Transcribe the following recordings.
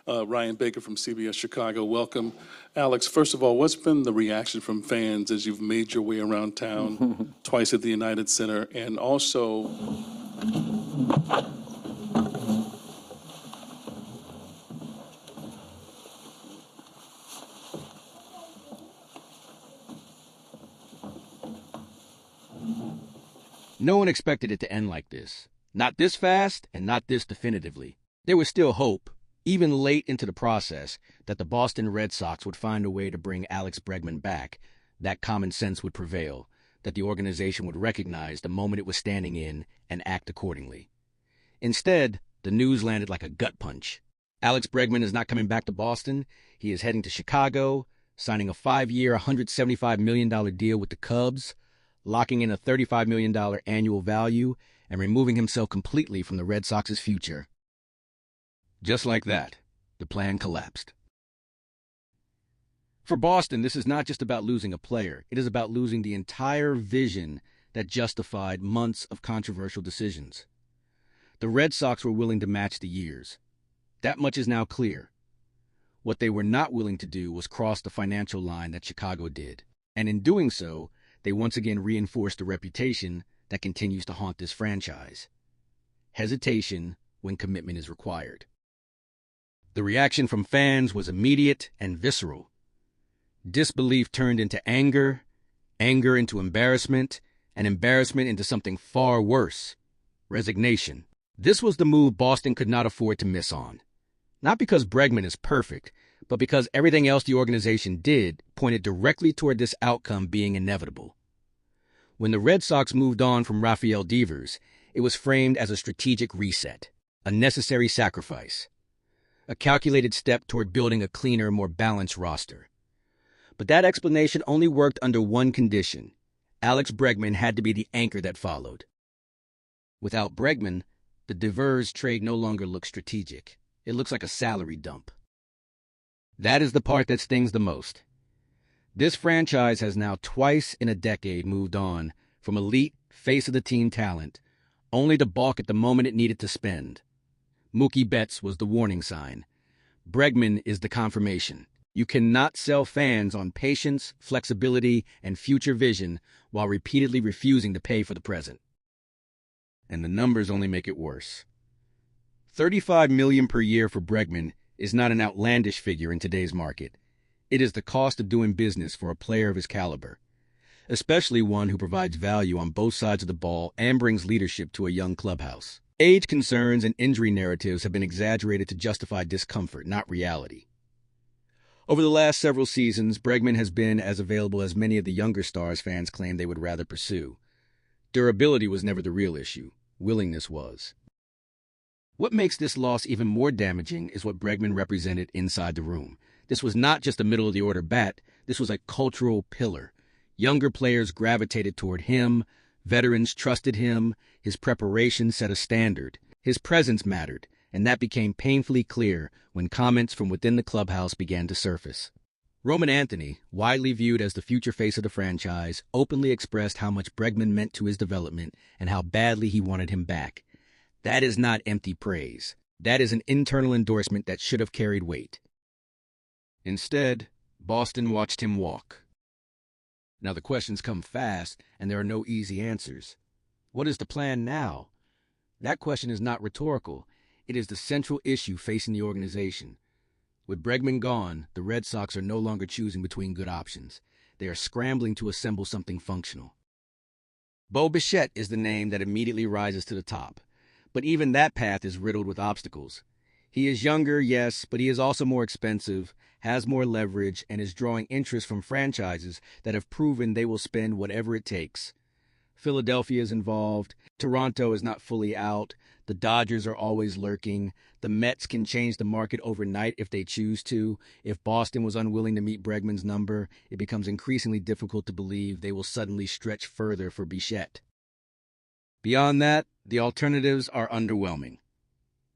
Ryan Baker from CBS Chicago. Welcome. Alex, first of all, what's been the reaction from fans as you've made your way around town, twice at the United Center, and also No one expected it to end like this. Not this fast and not this definitively. There was still hope, even late into the process, that the Boston Red Sox would find a way to bring Alex Bregman back, that common sense would prevail, that the organization would recognize the moment it was standing in and act accordingly. Instead, the news landed like a gut punch. Alex Bregman is not coming back to Boston. He is heading to Chicago, signing a 5-year, $175 million deal with the Cubs, locking in a $35 million annual value, and removing himself completely from the Red Sox's future. Just like that, the plan collapsed. For Boston, this is not just about losing a player. It is about losing the entire vision that justified months of controversial decisions. The Red Sox were willing to match the years. That much is now clear. What they were not willing to do was cross the financial line that Chicago did. And in doing so, they once again reinforced the reputation that continues to haunt this franchise. Hesitation when commitment is required. The reaction from fans was immediate and visceral. Disbelief turned into anger, anger into embarrassment, and embarrassment into something far worse, resignation. This was the move Boston could not afford to miss on. Not because Bregman is perfect, but because everything else the organization did pointed directly toward this outcome being inevitable. When the Red Sox moved on from Rafael Devers, it was framed as a strategic reset, a necessary sacrifice, a calculated step toward building a cleaner, more balanced roster. But that explanation only worked under one condition. Alex Bregman had to be the anchor that followed. Without Bregman, the Devers trade no longer looks strategic. It looks like a salary dump. That is the part that stings the most. This franchise has now twice in a decade moved on from elite, face-of-the-team talent, only to balk at the moment it needed to spend. Mookie Betts was the warning sign. Bregman is the confirmation. You cannot sell fans on patience, flexibility, and future vision while repeatedly refusing to pay for the present. And the numbers only make it worse. $35 million per year for Bregman is not an outlandish figure in today's market. It is the cost of doing business for a player of his caliber, especially one who provides value on both sides of the ball and brings leadership to a young clubhouse. Age concerns and injury narratives have been exaggerated to justify discomfort, not reality. Over the last several seasons, Bregman has been as available as many of the younger stars fans claim they would rather pursue. Durability was never the real issue. Willingness was. What makes this loss even more damaging is what Bregman represented inside the room. This was not just a middle-of-the-order bat. This was a cultural pillar. Younger players gravitated toward him. Veterans trusted him. His preparation set a standard. His presence mattered, and that became painfully clear when comments from within the clubhouse began to surface. Roman Anthony, widely viewed as the future face of the franchise, openly expressed how much Bregman meant to his development and how badly he wanted him back. That is not empty praise. That is an internal endorsement that should have carried weight. Instead, Boston watched him walk. Now the questions come fast, and there are no easy answers. What is the plan now? That question is not rhetorical. It is the central issue facing the organization. With Bregman gone, the Red Sox are no longer choosing between good options. They are scrambling to assemble something functional. Bo Bichette is the name that immediately rises to the top. But even that path is riddled with obstacles. He is younger, yes, but he is also more expensive, has more leverage, and is drawing interest from franchises that have proven they will spend whatever it takes. Philadelphia is involved. Toronto is not fully out. The Dodgers are always lurking. The Mets can change the market overnight if they choose to. If Boston was unwilling to meet Bregman's number, it becomes increasingly difficult to believe they will suddenly stretch further for Bichette. Beyond that, the alternatives are underwhelming.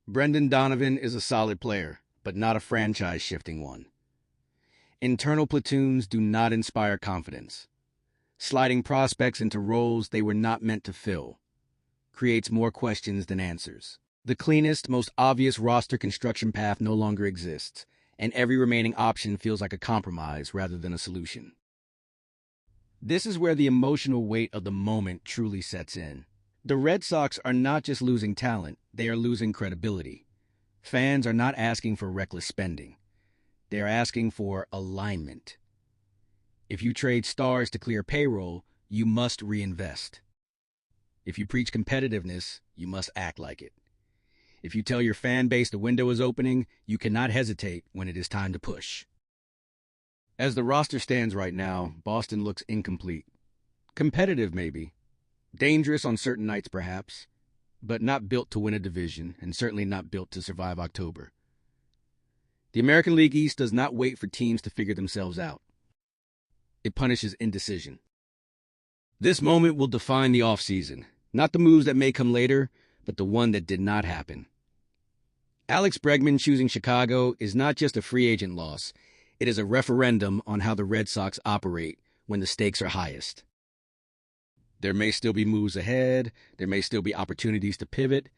Brendan Donovan is a solid player, but not a franchise-shifting one. Internal platoons do not inspire confidence. Sliding prospects into roles they were not meant to fill creates more questions than answers. The cleanest, most obvious roster construction path no longer exists, and every remaining option feels like a compromise rather than a solution. This is where the emotional weight of the moment truly sets in. The Red Sox are not just losing talent, they are losing credibility. Fans are not asking for reckless spending. They are asking for alignment. If you trade stars to clear payroll, you must reinvest. If you preach competitiveness, you must act like it. If you tell your fan base the window is opening, you cannot hesitate when it is time to push. As the roster stands right now, Boston looks incomplete. Competitive, maybe. Dangerous on certain nights, perhaps. But not built to win a division, and certainly not built to survive October. The American League East does not wait for teams to figure themselves out. It punishes indecision. This moment will define the offseason. Not the moves that may come later, but the one that did not happen. Alex Bregman choosing Chicago is not just a free agent loss. It is a referendum on how the Red Sox operate when the stakes are highest. There may still be moves ahead, there may still be opportunities to pivot,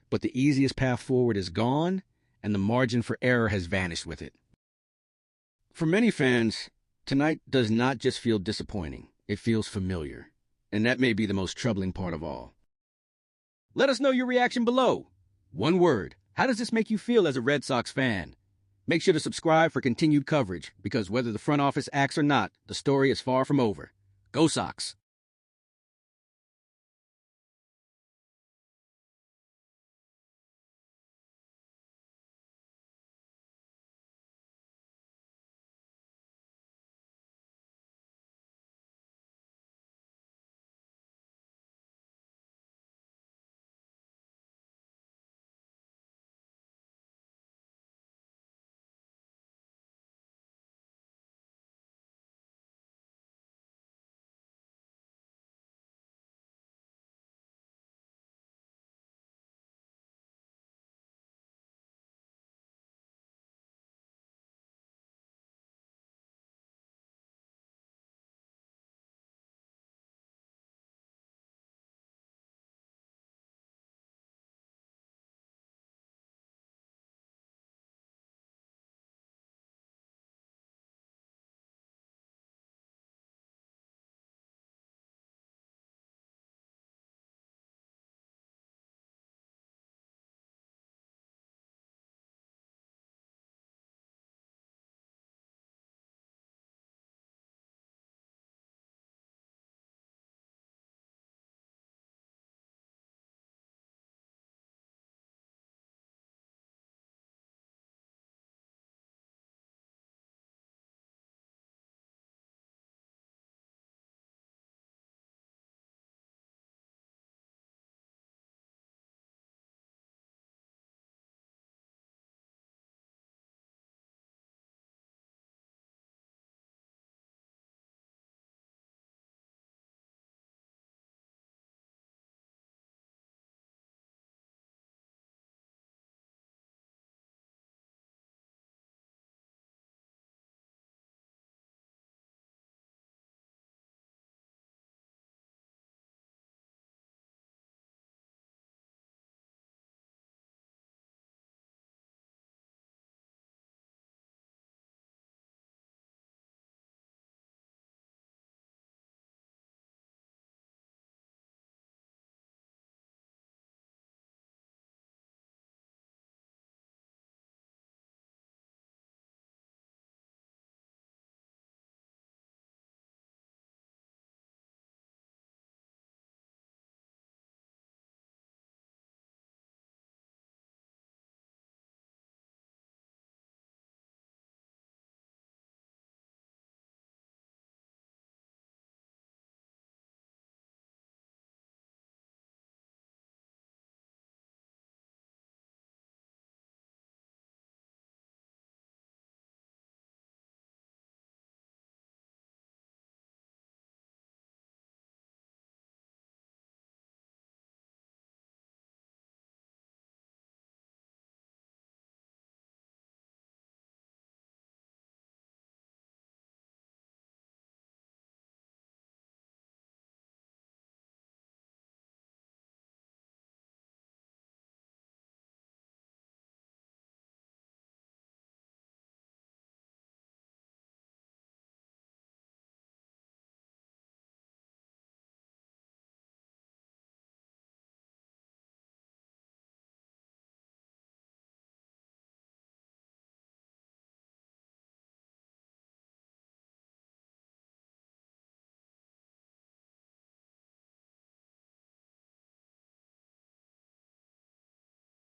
but the easiest path forward is gone, and the margin for error has vanished with it. For many fans, tonight does not just feel disappointing, it feels familiar, and that may be the most troubling part of all. Let us know your reaction below. One word, how does this make you feel as a Red Sox fan? Make sure to subscribe for continued coverage, because whether the front office acts or not, the story is far from over. Go Sox!